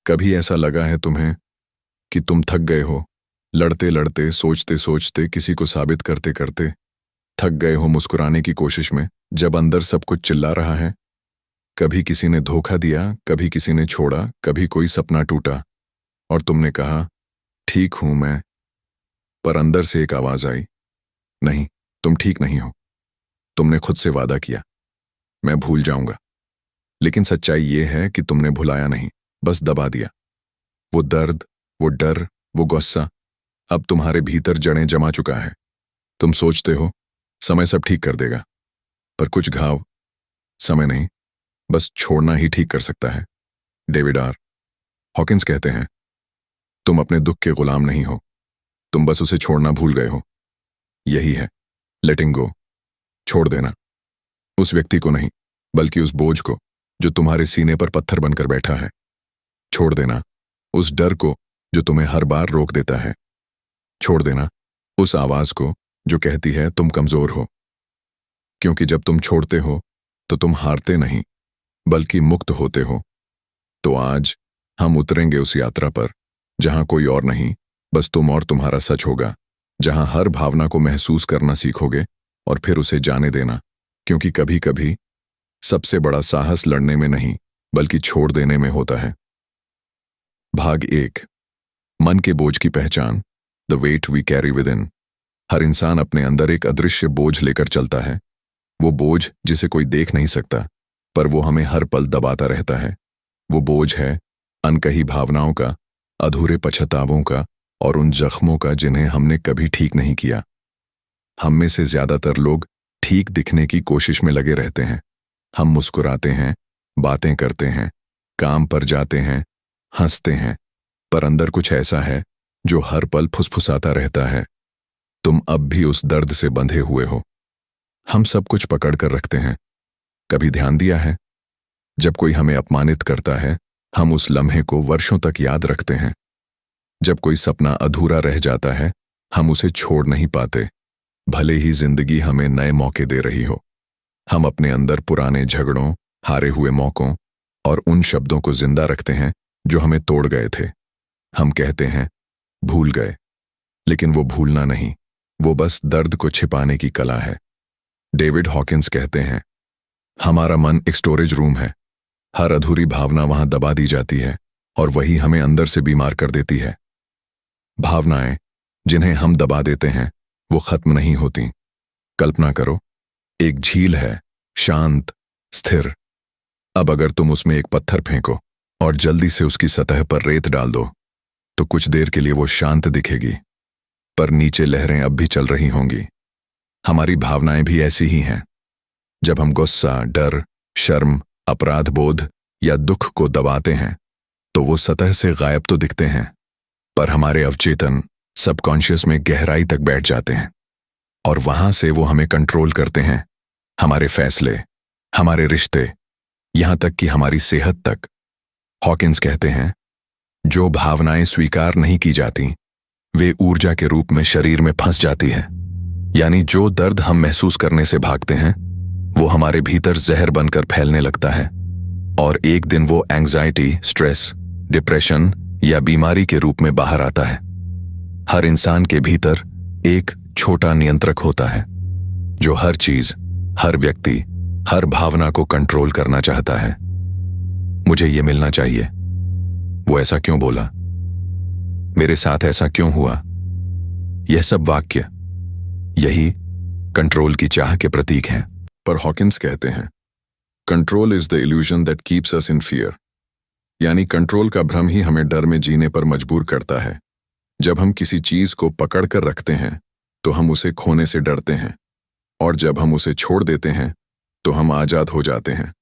कभी ऐसा लगा है तुम्हें कि तुम थक गए हो, लड़ते लड़ते, सोचते सोचते, किसी को साबित करते करते थक गए हो मुस्कुराने की कोशिश में, जब अंदर सब कुछ चिल्ला रहा है? कभी किसी ने धोखा दिया, कभी किसी ने छोड़ा, कभी कोई सपना टूटा और तुमने कहा ठीक हूं मैं, पर अंदर से एक आवाज आई, नहीं, तुम ठीक नहीं हो। तुमने खुद से वादा किया, मैं भूल जाऊंगा। लेकिन सच्चाई ये है कि तुमने भुलाया नहीं, बस दबा दिया। वो दर्द, वो डर, वो गुस्सा अब तुम्हारे भीतर जड़ें जमा चुका है। तुम सोचते हो समय सब ठीक कर देगा, पर कुछ घाव समय नहीं, बस छोड़ना ही ठीक कर सकता है। डेविड आर हॉकिंस कहते हैं, तुम अपने दुख के गुलाम नहीं हो, तुम बस उसे छोड़ना भूल गए हो। यही है लेटिंग गो, छोड़ देना। उस व्यक्ति को नहीं, बल्कि उस बोझ को जो तुम्हारे सीने पर पत्थर बनकर बैठा है। छोड़ देना उस डर को जो तुम्हें हर बार रोक देता है। छोड़ देना उस आवाज को जो कहती है तुम कमजोर हो। क्योंकि जब तुम छोड़ते हो तो तुम हारते नहीं, बल्कि मुक्त होते हो। तो आज हम उतरेंगे उस यात्रा पर जहां कोई और नहीं, बस तुम और तुम्हारा सच होगा, जहां हर भावना को महसूस करना सीखोगे और फिर उसे जाने देना। क्योंकि कभी कभी सबसे बड़ा साहस लड़ने में नहीं, बल्कि छोड़ देने में होता है। भाग 1, मन के बोझ की पहचान, the weight we carry within. हर इंसान अपने अंदर एक अदृश्य बोझ लेकर चलता है। वो बोझ जिसे कोई देख नहीं सकता, पर वो हमें हर पल दबाता रहता है। वो बोझ है अनकही भावनाओं का, अधूरे पछतावों का और उन जख्मों का जिन्हें हमने कभी ठीक नहीं किया। हम में से ज्यादातर लोग ठीक दिखने की कोशिश में लगे रहते हैं। हम मुस्कुराते हैं, बातें करते हैं, काम पर जाते हैं, हंसते हैं, पर अंदर कुछ ऐसा है जो हर पल फुसफुसाता रहता है। तुम अब भी उस दर्द से बंधे हुए हो। हम सब कुछ पकड़ कर रखते हैं। कभी ध्यान दिया है, जब कोई हमें अपमानित करता है, हम उस लम्हे को वर्षों तक याद रखते हैं। जब कोई सपना अधूरा रह जाता है, हम उसे छोड़ नहीं पाते, भले ही जिंदगी हमें नए मौके दे रही हो। हम अपने अंदर पुराने झगड़ों, हारे हुए मौकों और उन शब्दों को जिंदा रखते हैं जो हमें तोड़ गए थे। हम कहते हैं भूल गए, लेकिन वो भूलना नहीं, वो बस दर्द को छिपाने की कला है। डेविड हॉकिंस कहते हैं, हमारा मन एक स्टोरेज रूम है। हर अधूरी भावना वहां दबा दी जाती है और वही हमें अंदर से बीमार कर देती है। भावनाएं जिन्हें हम दबा देते हैं वो खत्म नहीं होती। कल्पना करो, एक झील है, शांत, स्थिर। अब अगर तुम उसमें एक पत्थर फेंको और जल्दी से उसकी सतह पर रेत डाल दो, तो कुछ देर के लिए वो शांत दिखेगी, पर नीचे लहरें अब भी चल रही होंगी। हमारी भावनाएं भी ऐसी ही हैं। जब हम गुस्सा, डर, शर्म, अपराध बोध या दुख को दबाते हैं, तो वो सतह से गायब तो दिखते हैं, पर हमारे अवचेतन, सबकॉन्शियस में गहराई तक बैठ जाते हैं और वहां से वो हमें कंट्रोल करते हैं। हमारे फैसले, हमारे रिश्ते, यहां तक कि हमारी सेहत तक। हॉकिंस कहते हैं, जो भावनाएं स्वीकार नहीं की जाती वे ऊर्जा के रूप में शरीर में फंस जाती है। यानी जो दर्द हम महसूस करने से भागते हैं वो हमारे भीतर जहर बनकर फैलने लगता है और एक दिन वो एंग्जाइटी, स्ट्रेस, डिप्रेशन या बीमारी के रूप में बाहर आता है। हर इंसान के भीतर एक छोटा नियंत्रक होता है जो हर चीज, हर व्यक्ति, हर भावना को कंट्रोल करना चाहता है। मुझे ये मिलना चाहिए, वो ऐसा क्यों बोला, मेरे साथ ऐसा क्यों हुआ। यह सब वाक्य यही कंट्रोल की चाह के प्रतीक हैं। पर हॉकिंस कहते हैं, control is the illusion that keeps us in fear. यानी कंट्रोल का भ्रम ही हमें डर में जीने पर मजबूर करता है। जब हम किसी चीज को पकड़ कर रखते हैं तो हम उसे खोने से डरते हैं, और जब हम उसे छोड़ देते हैं तो हम आजाद हो जाते हैं।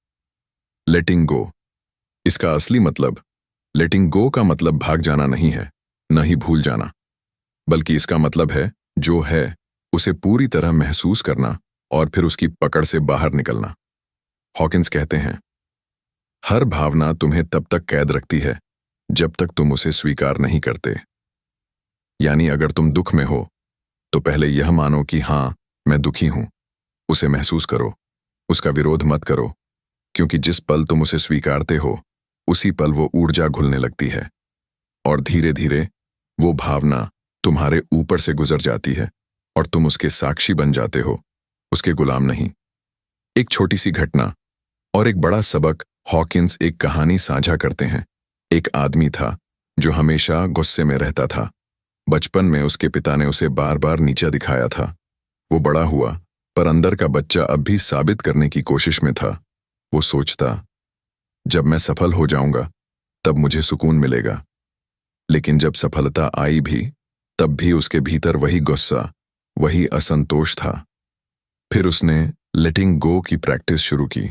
लेटिंग गो, इसका असली मतलब, लेटिंग गो का मतलब भाग जाना नहीं है, न ही भूल जाना, बल्कि इसका मतलब है जो है उसे पूरी तरह महसूस करना और फिर उसकी पकड़ से बाहर निकलना। हॉकिंस कहते हैं, हर भावना तुम्हें तब तक कैद रखती है जब तक तुम उसे स्वीकार नहीं करते। यानी अगर तुम दुख में हो तो पहले यह मानो कि हां, मैं दुखी हूं, उसे महसूस करो, उसका विरोध मत करो, क्योंकि जिस पल तुम उसे स्वीकारते हो उसी पल वो ऊर्जा घुलने लगती है और धीरे धीरे वो भावना तुम्हारे ऊपर से गुजर जाती है और तुम उसके साक्षी बन जाते हो, उसके गुलाम नहीं। एक छोटी सी घटना और एक बड़ा सबक। हॉकिंस एक कहानी साझा करते हैं। एक आदमी था जो हमेशा गुस्से में रहता था। बचपन में उसके पिता ने उसे बार बार नीचा दिखाया था। वो बड़ा हुआ पर अंदर का बच्चा अब भी साबित करने की कोशिश में था। वो सोचता, जब मैं सफल हो जाऊंगा तब मुझे सुकून मिलेगा। लेकिन जब सफलता आई भी तब भी उसके भीतर वही गुस्सा, वही असंतोष था। फिर उसने लेटिंग गो की प्रैक्टिस शुरू की।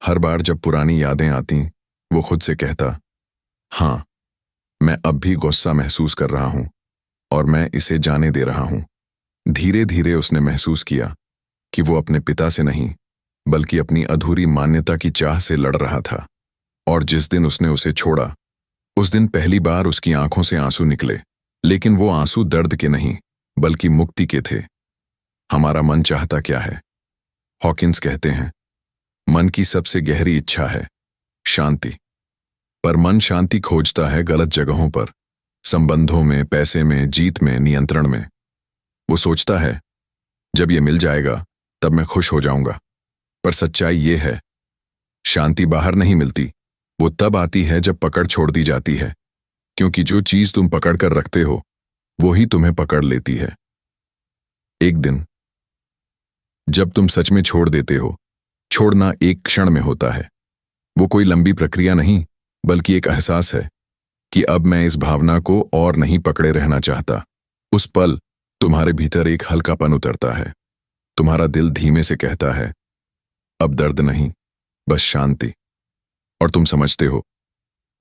हर बार जब पुरानी यादें आती वो खुद से कहता, हाँ, मैं अब भी गुस्सा महसूस कर रहा हूं और मैं इसे जाने दे रहा हूं। धीरे धीरे उसने महसूस किया कि वो अपने पिता से नहीं बल्कि अपनी अधूरी मान्यता की चाह से लड़ रहा था। और जिस दिन उसने उसे छोड़ा उस दिन पहली बार उसकी आंखों से आंसू निकले, लेकिन वो आंसू दर्द के नहीं बल्कि मुक्ति के थे। हमारा मन चाहता क्या है? हॉकिंस कहते हैं, मन की सबसे गहरी इच्छा है शांति। पर मन शांति खोजता है गलत जगहों पर, संबंधों में, पैसे में, जीत में, नियंत्रण में। वो सोचता है जब ये मिल जाएगा तब मैं खुश हो जाऊंगा। पर सच्चाई ये है, शांति बाहर नहीं मिलती, वो तब आती है जब पकड़ छोड़ दी जाती है। क्योंकि जो चीज तुम पकड़ कर रखते हो वो ही तुम्हें पकड़ लेती है। एक दिन जब तुम सच में छोड़ देते हो, छोड़ना एक क्षण में होता है। वो कोई लंबी प्रक्रिया नहीं बल्कि एक एहसास है कि अब मैं इस भावना को और नहीं पकड़े रहना चाहता। उस पल तुम्हारे भीतर एक हल्कापन उतरता है। तुम्हारा दिल धीमे से कहता है, अब दर्द नहीं, बस शांति। और तुम समझते हो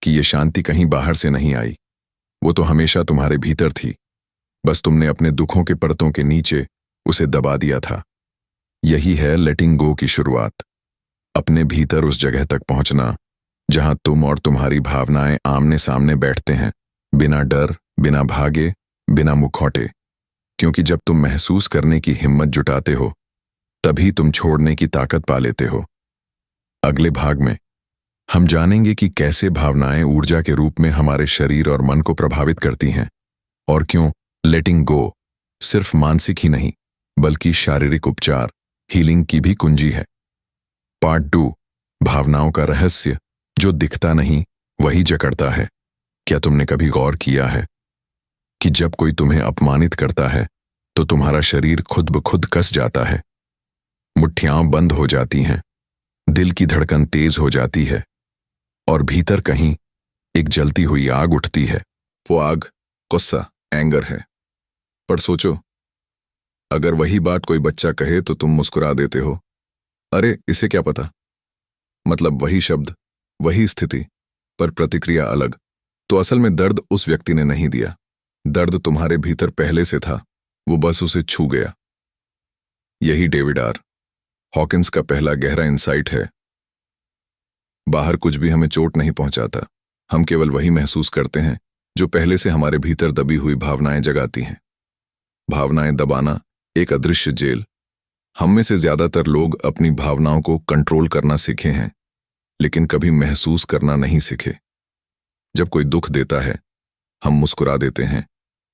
कि ये शांति कहीं बाहर से नहीं आई, वो तो हमेशा तुम्हारे भीतर थी। बस तुमने अपने दुखों के परतों के नीचे उसे दबा दिया था। यही है लेटिंग गो की शुरुआत। अपने भीतर उस जगह तक पहुंचना जहां तुम और तुम्हारी भावनाएं आमने सामने बैठते हैं, बिना डर, बिना भागे, बिना मुखौटे। क्योंकि जब तुम महसूस करने की हिम्मत जुटाते हो तभी तुम छोड़ने की ताकत पा लेते हो। अगले भाग में हम जानेंगे कि कैसे भावनाएं ऊर्जा के रूप में हमारे शरीर और मन को प्रभावित करती हैं और क्यों लेटिंग गो सिर्फ मानसिक ही नहीं बल्कि शारीरिक उपचार, हीलिंग की भी कुंजी है। पार्ट 2, भावनाओं का रहस्य जो दिखता नहीं वही जकड़ता है। क्या तुमने कभी गौर किया है कि जब कोई तुम्हें अपमानित करता है तो तुम्हारा शरीर खुद ब खुद कस जाता है, मुट्ठियां बंद हो जाती हैं, दिल की धड़कन तेज हो जाती है और भीतर कहीं एक जलती हुई आग उठती है। वो आग गुस्सा, एंगर है। पर सोचो, अगर वही बात कोई बच्चा कहे तो तुम मुस्कुरा देते हो, अरे इसे क्या पता। मतलब वही शब्द, वही स्थिति, पर प्रतिक्रिया अलग। तो असल में दर्द उस व्यक्ति ने नहीं दिया, दर्द तुम्हारे भीतर पहले से था, वो बस उसे छू गया। यही डेविड आर. हॉकिंस का पहला गहरा इंसाइट है। बाहर कुछ भी हमें चोट नहीं पहुंचाता, हम केवल वही महसूस करते हैं जो पहले से हमारे भीतर दबी हुई भावनाएं जगाती हैं। भावनाएं दबाना एक अदृश्य जेल। हम में से ज्यादातर लोग अपनी भावनाओं को कंट्रोल करना सीखे हैं, लेकिन कभी महसूस करना नहीं सीखे। जब कोई दुख देता है, हम मुस्कुरा देते हैं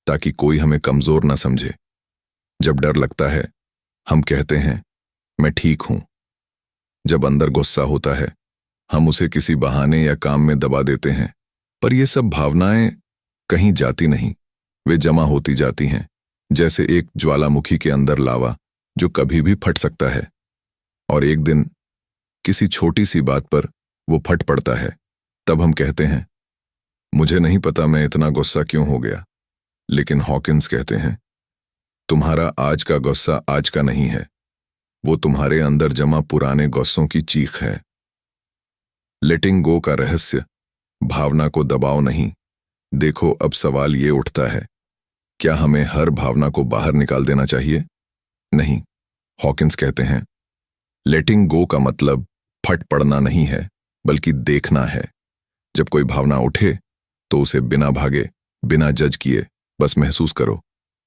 ताकि कोई हमें कमजोर न समझे। जब डर लगता है, हम कहते हैं मैं ठीक हूं। जब अंदर गुस्सा होता है, हम उसे किसी बहाने या काम में दबा देते हैं। पर ये सब भावनाएं कहीं जाती नहीं, वे जमा होती जाती हैं, जैसे एक ज्वालामुखी के अंदर लावा जो कभी भी फट सकता है। और एक दिन किसी छोटी सी बात पर वो फट पड़ता है। तब हम कहते हैं मुझे नहीं पता मैं इतना गुस्सा क्यों हो गया। लेकिन हॉकिंस कहते हैं तुम्हारा आज का गुस्सा आज का नहीं है, वो तुम्हारे अंदर जमा पुराने गुस्सों की चीख है। लेटिंग गो का रहस्य, भावना को दबाओ नहीं। देखो, अब सवाल ये उठता है, क्या हमें हर भावना को बाहर निकाल देना चाहिए? नहीं। हॉकिंस कहते हैं लेटिंग गो का मतलब फट पड़ना नहीं है, बल्कि देखना है। जब कोई भावना उठे तो उसे बिना भागे, बिना जज किए बस महसूस करो।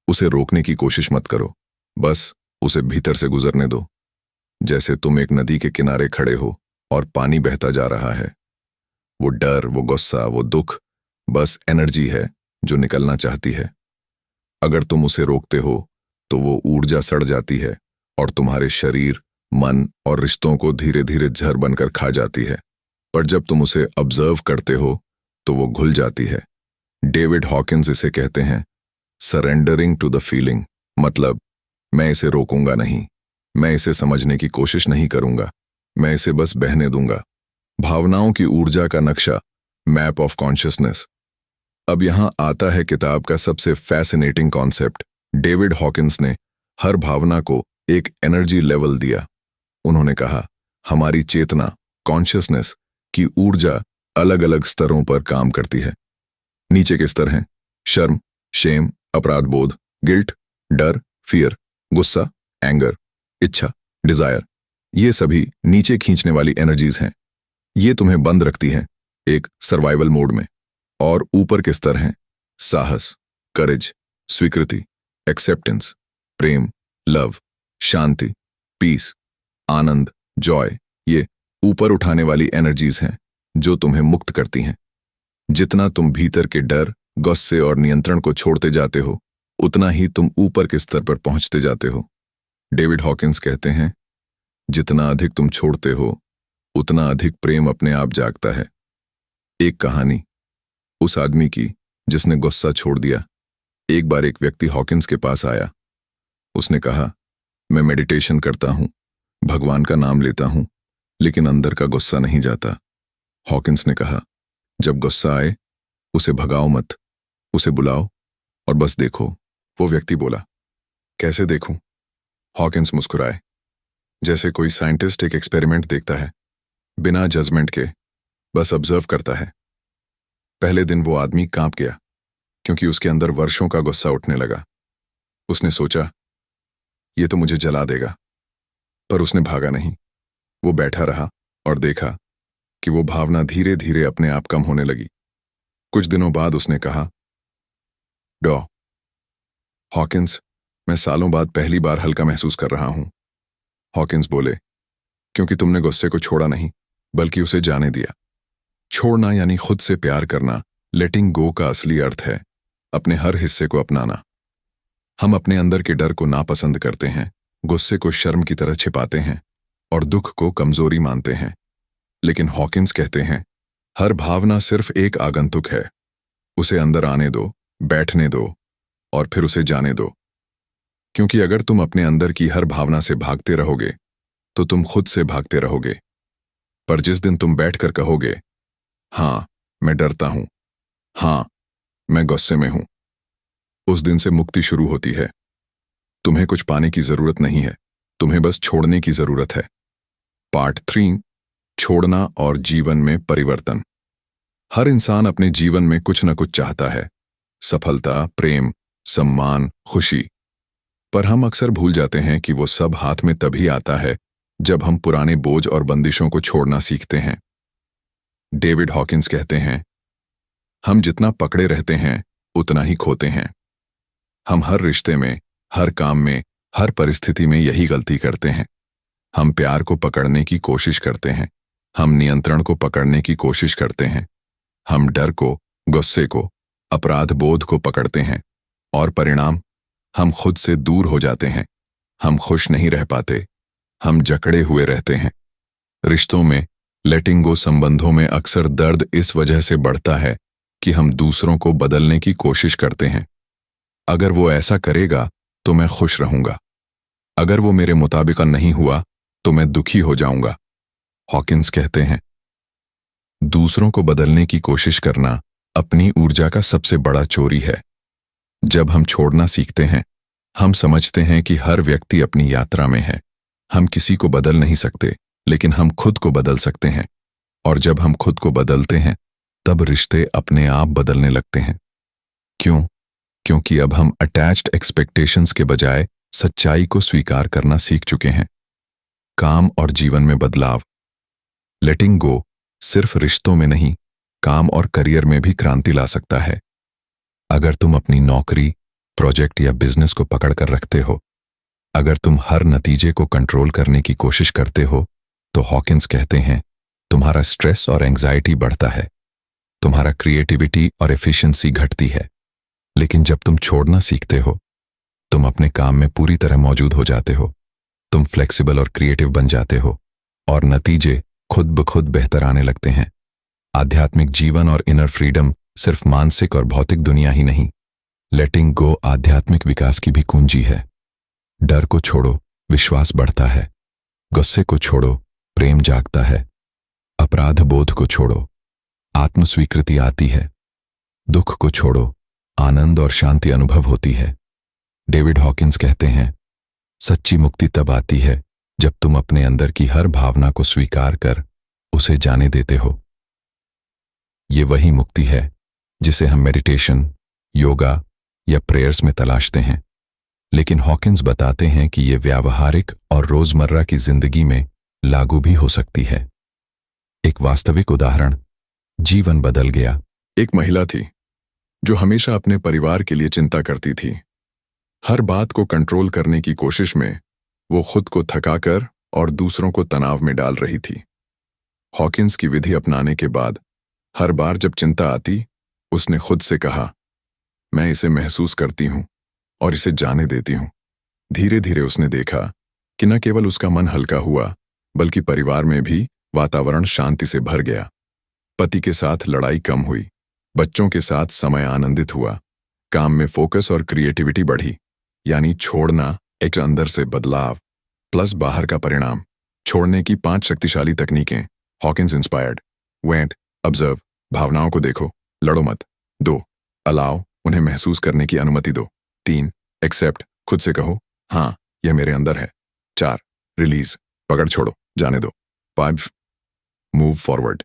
उसे रोकने की कोशिश मत करो, बस उसे भीतर से गुजरने दो। जैसे तुम एक नदी के किनारे खड़े हो और पानी बहता जा रहा है। वो डर, वो गुस्सा, वो दुख बस एनर्जी है जो निकलना चाहती है। अगर तुम उसे रोकते हो तो वो ऊर्जा सड़ जाती है और तुम्हारे शरीर, मन और रिश्तों को धीरे धीरे जहर बनकर खा जाती है। पर जब तुम उसे ऑब्जर्व करते हो तो वो घुल जाती है। डेविड हॉकिंस इसे कहते हैं सरेंडरिंग टू द फीलिंग। मतलब, मैं इसे रोकूंगा नहीं, मैं इसे समझने की कोशिश नहीं करूंगा, मैं इसे बस बहने दूंगा। भावनाओं की ऊर्जा का नक्शा, मैप ऑफ कॉन्शियसनेस। अब यहां आता है किताब का सबसे फैसिनेटिंग कॉन्सेप्ट। डेविड हॉकिंस ने हर भावना को एक एनर्जी लेवल दिया। उन्होंने कहा, हमारी चेतना, कॉन्शियसनेस की ऊर्जा अलग अलग स्तरों पर काम करती है। नीचे के स्तर हैं शर्म, शेम, अपराध बोध, गिल्ट, डर, फियर, गुस्सा, एंगर, इच्छा, डिजायर। ये सभी नीचे खींचने वाली एनर्जीज हैं। ये तुम्हें बंद रखती हैं एक सर्वाइवल मोड में। और ऊपर के स्तर हैं साहस, करेज, स्वीकृति, एक्सेप्टेंस, प्रेम, लव, शांति, पीस, आनंद, जॉय। ये ऊपर उठाने वाली एनर्जीज हैं जो तुम्हें मुक्त करती हैं। जितना तुम भीतर के डर, गुस्से और नियंत्रण को छोड़ते जाते हो, उतना ही तुम ऊपर के स्तर पर पहुंचते जाते हो। डेविड हॉकिंस कहते हैं, जितना अधिक तुम छोड़ते हो उतना अधिक प्रेम अपने आप जागता है। एक कहानी उस आदमी की जिसने गुस्सा छोड़ दिया। एक बार एक व्यक्ति हॉकिंस के पास आया। उसने कहा, मैं मेडिटेशन करता हूं, भगवान का नाम लेता हूं, लेकिन अंदर का गुस्सा नहीं जाता। हॉकिंस ने कहा, जब गुस्सा आए उसे भगाओ मत, उसे बुलाओ और बस देखो। वो व्यक्ति बोला, कैसे देखूं? हॉकिंस मुस्कुराए, जैसे कोई साइंटिस्ट एक एक्सपेरिमेंट देखता है, बिना जजमेंट के, बस ऑब्जर्व करता है। पहले दिन वो आदमी कांप गया क्योंकि उसके अंदर वर्षों का गुस्सा उठने लगा। उसने सोचा, ये तो मुझे जला देगा। पर उसने भागा नहीं। वो बैठा रहा और देखा कि वो भावना धीरे धीरे अपने आप कम होने लगी। कुछ दिनों बाद उसने कहा, डॉ हॉकिंस, मैं सालों बाद पहली बार हल्का महसूस कर रहा हूं। हॉकिंस बोले, क्योंकि तुमने गुस्से को छोड़ा नहीं, बल्कि उसे जाने दिया। छोड़ना यानी खुद से प्यार करना, लेटिंग गो का असली अर्थ है अपने हर हिस्से को अपनाना। हम अपने अंदर के डर को नापसंद करते हैं, गुस्से को शर्म की तरह छिपाते हैं और दुख को कमजोरी मानते हैं। लेकिन हॉकिंस कहते हैं, हर भावना सिर्फ एक आगंतुक है। उसे अंदर आने दो, बैठने दो और फिर उसे जाने दो। क्योंकि अगर तुम अपने अंदर की हर भावना से भागते रहोगे तो तुम खुद से भागते रहोगे। पर जिस दिन तुम बैठकर कहोगे, हाँ मैं डरता हूं, हाँ मैं गुस्से में हूं, उस दिन से मुक्ति शुरू होती है। तुम्हें कुछ पाने की जरूरत नहीं है, तुम्हें बस छोड़ने की जरूरत है। पार्ट 3, छोड़ना और जीवन में परिवर्तन। हर इंसान अपने जीवन में कुछ न कुछ चाहता है, सफलता, प्रेम, सम्मान, खुशी। पर हम अक्सर भूल जाते हैं कि वो सब हाथ में तभी आता है जब हम पुराने बोझ और बंदिशों को छोड़ना सीखते हैं। डेविड हॉकिंस कहते हैं, हम जितना पकड़े रहते हैं उतना ही खोते हैं। हम हर रिश्ते में, हर काम में, हर परिस्थिति में यही गलती करते हैं। हम प्यार को पकड़ने की कोशिश करते हैं, हम नियंत्रण को पकड़ने की कोशिश करते हैं, हम डर को, गुस्से को, अपराध बोध को पकड़ते हैं और परिणाम, हम खुद से दूर हो जाते हैं। हम खुश नहीं रह पाते, हम जकड़े हुए रहते हैं। रिश्तों में, लेटिंग गो संबंधों में अक्सर दर्द इस वजह से बढ़ता है कि हम दूसरों को बदलने की कोशिश करते हैं। अगर वो ऐसा करेगा तो मैं खुश रहूंगा, अगर वो मेरे मुताबिक नहीं हुआ तो मैं दुखी हो जाऊंगा। हॉकिंस कहते हैं, दूसरों को बदलने की कोशिश करना अपनी ऊर्जा का सबसे बड़ा चोरी है। जब हम छोड़ना सीखते हैं, हम समझते हैं कि हर व्यक्ति अपनी यात्रा में है। हम किसी को बदल नहीं सकते, लेकिन हम खुद को बदल सकते हैं। और जब हम खुद को बदलते हैं, तब रिश्ते अपने आप बदलने लगते हैं। क्यों? क्योंकि अब हम अटैच्ड एक्सपेक्टेशंस के बजाय सच्चाई को स्वीकार करना सीख चुके हैं। काम और जीवन में बदलाव। लेटिंग गो सिर्फ रिश्तों में नहीं, काम और करियर में भी क्रांति ला सकता है। अगर तुम अपनी नौकरी, प्रोजेक्ट या बिजनेस को पकड़ कर रखते हो, अगर तुम हर नतीजे को कंट्रोल करने की कोशिश करते हो, तो हॉकिंस कहते हैं तुम्हारा स्ट्रेस और एंजाइटी बढ़ता है, तुम्हारा क्रिएटिविटी और एफिशिएंसी घटती है। लेकिन जब तुम छोड़ना सीखते हो, तुम अपने काम में पूरी तरह मौजूद हो जाते हो, तुम फ्लेक्सिबल और क्रिएटिव बन जाते हो और नतीजे खुद ब खुद बेहतर आने लगते हैं। आध्यात्मिक जीवन और इनर फ्रीडम सिर्फ मानसिक और भौतिक दुनिया ही नहीं, लेटिंग गो आध्यात्मिक विकास की भी कुंजी है। डर को छोड़ो, विश्वास बढ़ता है। गुस्से को छोड़ो, प्रेम जागता है। अपराध बोध को छोड़ो, आत्मस्वीकृति आती है। दुख को छोड़ो, आनंद और शांति अनुभव होती है। डेविड हॉकिंस कहते हैं, सच्ची मुक्ति तब आती है जब तुम अपने अंदर की हर भावना को स्वीकार कर उसे जाने देते हो। ये वही मुक्ति है जिसे हम मेडिटेशन, योगा या प्रेयर्स में तलाशते हैं। लेकिन हॉकिंस बताते हैं कि ये व्यावहारिक और रोजमर्रा की जिंदगी में लागू भी हो सकती है। एक वास्तविक उदाहरण, जीवन बदल गया। एक महिला थी जो हमेशा अपने परिवार के लिए चिंता करती थी। हर बात को कंट्रोल करने की कोशिश में वो खुद को थकाकर और दूसरों को तनाव में डाल रही थी। हॉकिंस की विधि अपनाने के बाद हर बार जब चिंता आती, उसने खुद से कहा, मैं इसे महसूस करती हूं और इसे जाने देती हूं। धीरे धीरे उसने देखा कि न केवल उसका मन हल्का हुआ, बल्कि परिवार में भी वातावरण शांति से भर गया। पति के साथ लड़ाई कम हुई, बच्चों के साथ समय आनंदित हुआ, काम में फोकस और क्रिएटिविटी बढ़ी। यानी छोड़ना एक अंदर से बदलाव प्लस बाहर का परिणाम। छोड़ने की 5 शक्तिशाली तकनीकें। Hawkins inspired. 1. ऑब्जर्व, भावनाओं को देखो, लड़ो मत। 2. अलाउ, उन्हें महसूस करने की अनुमति दो। 3. एक्सेप्ट, खुद से कहो, हाँ यह मेरे अंदर है। 4. रिलीज, पकड़ छोड़ो, जाने दो। 5. मूव फॉरवर्ड,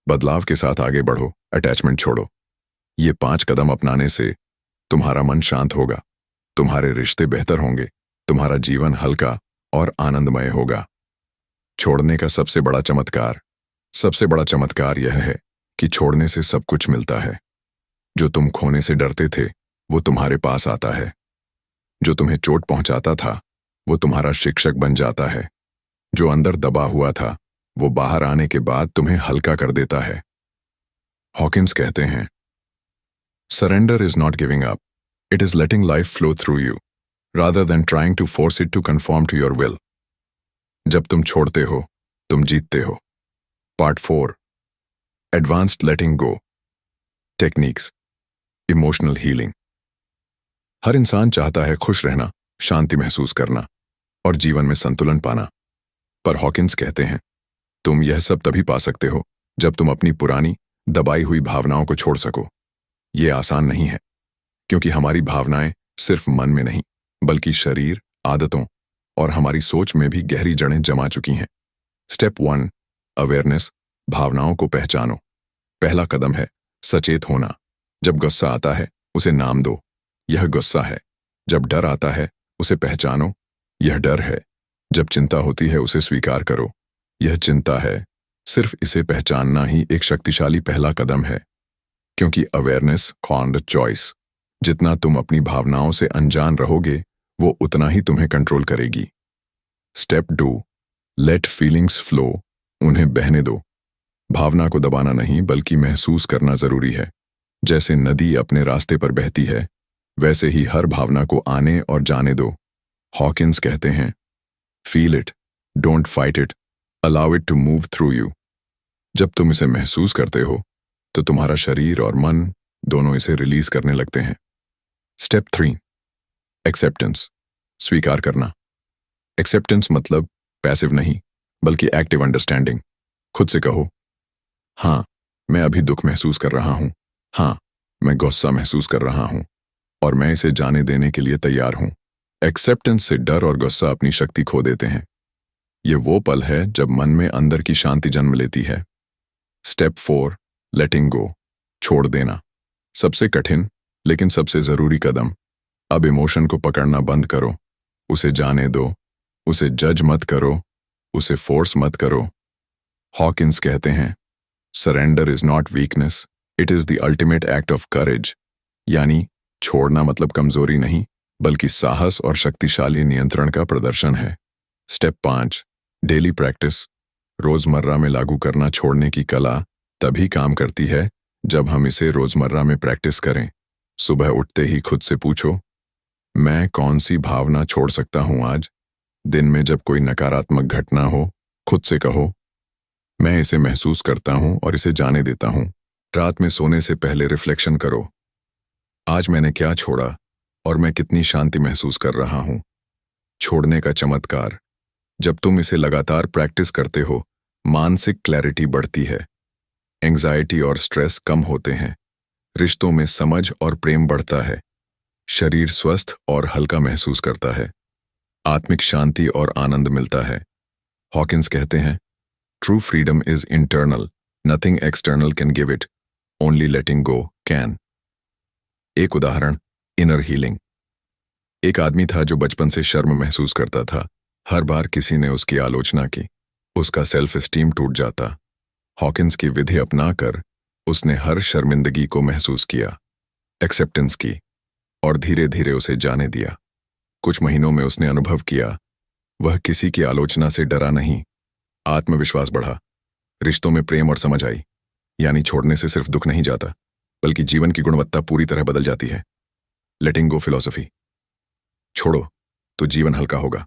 बदलाव के साथ आगे बढ़ो, अटैचमेंट छोड़ो। ये 5 कदम अपनाने से तुम्हारा मन शांत होगा, तुम्हारे रिश्ते बेहतर होंगे, तुम्हारा जीवन हल्का और आनंदमय होगा। छोड़ने का सबसे बड़ा चमत्कार यह है कि छोड़ने से सब कुछ मिलता है। जो तुम खोने से डरते थे, वो तुम्हारे पास आता है। जो तुम्हें चोट पहुंचाता था, वो तुम्हारा शिक्षक बन जाता है। जो अंदर दबा हुआ था, वो बाहर आने के बाद तुम्हें हल्का कर देता है। हॉकिंस कहते हैं, surrender is not giving up, it is letting life flow through you rather than trying to force it to conform to your will. जब तुम छोड़ते हो, तुम जीतते हो। Part 4. Advanced Letting Go Techniques. Emotional Healing. हर इंसान चाहता है खुश रहना, शांति महसूस करना और जीवन में संतुलन पाना। पर हॉकिंस कहते हैं, तुम यह सब तभी पा सकते हो जब तुम अपनी पुरानी, दबाई हुई भावनाओं को छोड़ सको। ये आसान नहीं है, क्योंकि हमारी भावनाएं सिर्फ मन में नहीं, बल्कि शरीर, आदतों और हमारी सोच में भी गहरी जड़ें जमा चुकी हैं। स्टेप 1. अवेयरनेस, भावनाओं को पहचानो। पहला कदम है सचेत होना। जब गुस्सा आता है, उसे नाम दो, यह गुस्सा है। जब डर आता है, उसे पहचानो, यह डर है। जब चिंता होती है, उसे स्वीकार करो, यह चिंता है। सिर्फ इसे पहचानना ही एक शक्तिशाली पहला कदम है, क्योंकि अवेयरनेस कॉन्ड चॉइस। जितना तुम अपनी भावनाओं से अनजान रहोगे, वो उतना ही तुम्हें कंट्रोल करेगी। स्टेप 2. लेट फीलिंग्स फ्लो, उन्हें बहने दो। भावना को दबाना नहीं, बल्कि महसूस करना जरूरी है। जैसे नदी अपने रास्ते पर बहती है, वैसे ही हर भावना को आने और जाने दो। हॉकिंस कहते हैं, feel it, don't fight it, allow it to move through you. जब तुम इसे महसूस करते हो, तो तुम्हारा शरीर और मन दोनों इसे रिलीज करने लगते हैं। स्टेप 3. एक्सेप्टेंस, स्वीकार करना। एक्सेप्टेंस मतलब पैसिव नहीं, बल्कि एक्टिव अंडरस्टैंडिंग। खुद से कहो, हाँ मैं अभी दुख महसूस कर रहा हूं, हाँ मैं गुस्सा महसूस कर रहा हूं, और मैं इसे जाने देने के लिए तैयार हूं। एक्सेप्टेंस से डर और गुस्सा अपनी शक्ति खो देते हैं। ये वो पल है जब मन में अंदर की शांति जन्म लेती है। स्टेप 4. लेटिंग गो, छोड़ देना। सबसे कठिन लेकिन सबसे जरूरी कदम। अब इमोशन को पकड़ना बंद करो, उसे जाने दो, उसे जज मत करो, उसे फोर्स मत करो। हॉकिंस कहते हैं, surrender is not weakness, it is the ultimate act of courage. यानी छोड़ना मतलब कमजोरी नहीं, बल्कि साहस और शक्तिशाली नियंत्रण का प्रदर्शन है। स्टेप 5. डेली प्रैक्टिस, रोजमर्रा में लागू करना छोड़ने की कला तभी काम करती है जब हम इसे रोजमर्रा में प्रैक्टिस करें। सुबह उठते ही खुद से पूछो, मैं कौन सी भावना छोड़ सकता हूं आज? दिन में जब कोई नकारात्मक घटना हो, खुद से कहो, मैं इसे महसूस करता हूं और इसे जाने देता हूं। रात में सोने से पहले रिफ्लेक्शन करो, आज मैंने क्या छोड़ा और मैं कितनी शांति महसूस कर रहा हूं। छोड़ने का चमत्कार, जब तुम इसे लगातार प्रैक्टिस करते हो, मानसिक क्लैरिटी बढ़ती है, एंग्जाइटी और स्ट्रेस कम होते हैं, रिश्तों में समझ और प्रेम बढ़ता है, शरीर स्वस्थ और हल्का महसूस करता है, आत्मिक शांति और आनंद मिलता है। हॉकिंस कहते हैं, true freedom is internal, nothing external can give it, only letting go can. एक उदाहरण, इनर हीलिंग। एक आदमी था जो बचपन से शर्म महसूस करता था। हर बार किसी ने उसकी आलोचना की, उसका सेल्फ एस्टीम टूट जाता। हॉकिंस की विधि अपनाकर उसने हर शर्मिंदगी को महसूस किया, एक्सेप्टेंस की, और धीरे धीरे उसे जाने दिया। कुछ महीनों में उसने अनुभव किया, वह किसी की आलोचना से डरा नहीं, आत्मविश्वास बढ़ा, रिश्तों में प्रेम और समझ आई। यानी छोड़ने से सिर्फ दुख नहीं जाता, बल्कि जीवन की गुणवत्ता पूरी तरह बदल जाती है। लेटिंग गो फिलॉसफी। छोड़ो तो जीवन हल्का होगा।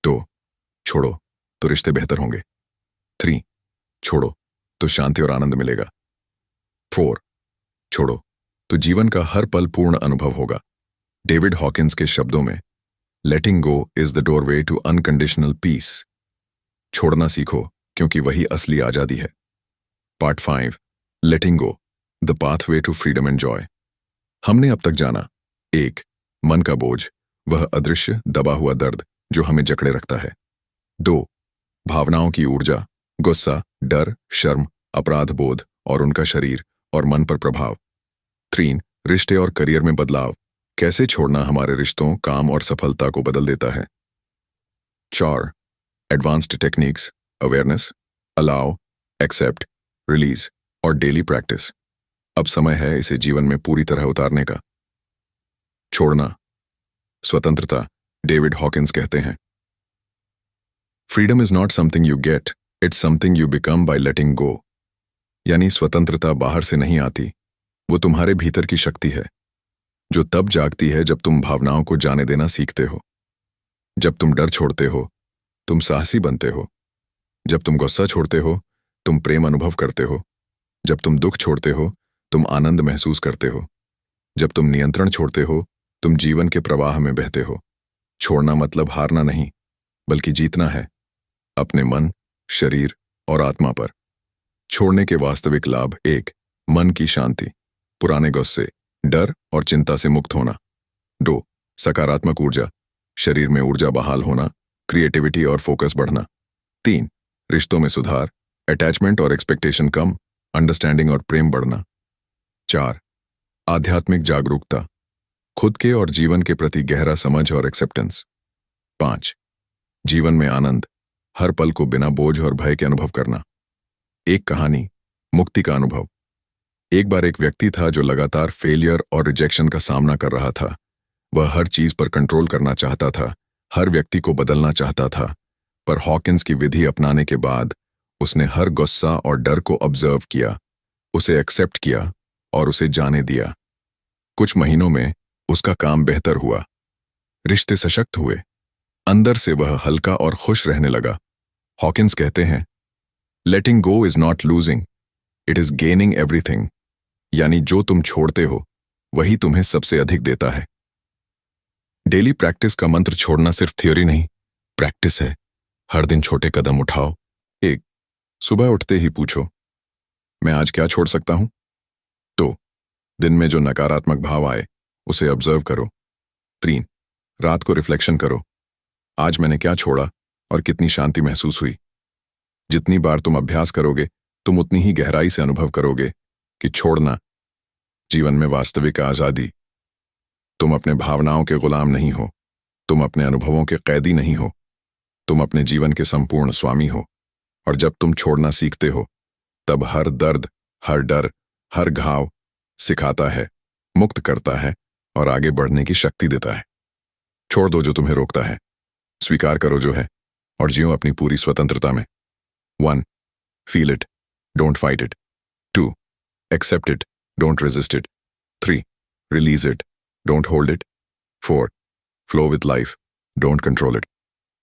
2, छोड़ो तो रिश्ते बेहतर होंगे। 3, छोड़ो तो शांति और आनंद मिलेगा। 4, छोड़ो तो जीवन का हर पल पूर्ण अनुभव होगा। डेविड हॉकिंस के शब्दों में, letting go is the doorway to unconditional peace. छोड़ना सीखो क्योंकि वही असली आजादी है। Part 5, letting go, the pathway to freedom and joy. हमने अब तक जाना, 1, मन का बोझ, वह अदृश्य दबा हुआ दर्द जो हमें जकड़े रखता है। 2, भावनाओं की ऊर्जा, गुस्सा, डर, शर्म, अपराध बोध और उनका शरीर और मन पर प्रभाव। 3, रिश्ते और करियर में बदलाव, कैसे छोड़ना हमारे रिश्तों, काम और सफलता को बदल देता है। 4, advanced techniques, awareness, allow, accept, release और डेली प्रैक्टिस। अब समय है इसे जीवन में पूरी तरह उतारने का। छोड़ना, स्वतंत्रता। डेविड हॉकिंस कहते हैं, freedom is not something you get, it's something you become by letting go. यानी स्वतंत्रता बाहर से नहीं आती, वो तुम्हारे भीतर की शक्ति है, जो तब जागती है जब तुम भावनाओं को जाने देना सीखते हो। जब तुम डर छोड़ते हो, तुम साहसी बनते हो। जब तुम गुस्सा छोड़ते हो, तुम प्रेम अनुभव करते हो। जब तुम दुख छोड़ते हो, तुम आनंद महसूस करते हो। जब तुम नियंत्रण छोड़ते हो, तुम जीवन के प्रवाह में बहते हो। छोड़ना मतलब हारना नहीं, बल्कि जीतना है, अपने मन, शरीर और आत्मा पर। छोड़ने के वास्तविक लाभ: 1, मन की शांति, पुराने गुस्से, डर और चिंता से मुक्त होना। 2, सकारात्मक ऊर्जा, शरीर में ऊर्जा बहाल होना, क्रिएटिविटी और फोकस बढ़ना। 3, रिश्तों में सुधार, अटैचमेंट और एक्सपेक्टेशन कम, अंडरस्टैंडिंग और प्रेम बढ़ना। 4, आध्यात्मिक जागरूकता, खुद के और जीवन के प्रति गहरा समझ और एक्सेप्टेंस। 5, जीवन में आनंद, हर पल को बिना बोझ और भय के अनुभव करना। एक कहानी, मुक्ति का अनुभव। एक बार एक व्यक्ति था जो लगातार फेलियर और रिजेक्शन का सामना कर रहा था। वह हर चीज पर कंट्रोल करना चाहता था, हर व्यक्ति को बदलना चाहता था, पर हॉकिंस की विधि अपनाने के बाद उसने हर गुस्सा और डर को ऑब्जर्व किया, उसे एक्सेप्ट किया और उसे जाने दिया। कुछ महीनों में उसका काम बेहतर हुआ, रिश्ते सशक्त हुए, अंदर से वह हल्का और खुश रहने लगा। हॉकिंस कहते हैं, letting go is not losing, it is gaining everything. यानी जो तुम छोड़ते हो वही तुम्हें सबसे अधिक देता है। डेली प्रैक्टिस का मंत्र छोड़ना सिर्फ थ्योरी नहीं, प्रैक्टिस है। हर दिन छोटे कदम उठाओ। 1, सुबह उठते ही पूछो, मैं आज क्या छोड़ सकता हूं। 2, दिन में जो नकारात्मक भाव आए उसे ऑब्जर्व करो। 3, रात को रिफ्लेक्शन करो, आज मैंने क्या छोड़ा और कितनी शांति महसूस हुई। जितनी बार तुम अभ्यास करोगे, तुम उतनी ही गहराई से अनुभव करोगे कि छोड़ना जीवन में वास्तविक आजादी। तुम अपने भावनाओं के गुलाम नहीं हो, तुम अपने अनुभवों के कैदी नहीं हो, तुम अपने जीवन के संपूर्ण स्वामी हो। और जब तुम छोड़ना सीखते हो, तब हर दर्द, हर डर, हर घाव सिखाता है, मुक्त करता है और आगे बढ़ने की शक्ति देता है। छोड़ दो जो तुम्हें रोकता है, स्वीकार करो जो है और जियो अपनी पूरी स्वतंत्रता में। 1. Feel it. Don't fight it. 2. Accept it. Don't resist it. 3. Release it. Don't hold it. 4. Flow with life. Don't control it.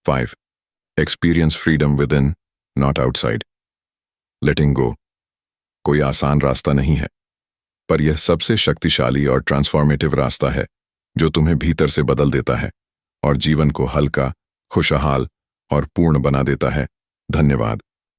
5. Experience freedom within, not outside. Letting go. कोई आसान रास्ता नहीं है, पर यह सबसे शक्तिशाली और ट्रांसफॉर्मेटिव रास्ता है जो तुम्हें भीतर से बदल देता है और जीवन को हल्का, खुशहाल और पूर्ण बना देता है। धन्यवाद।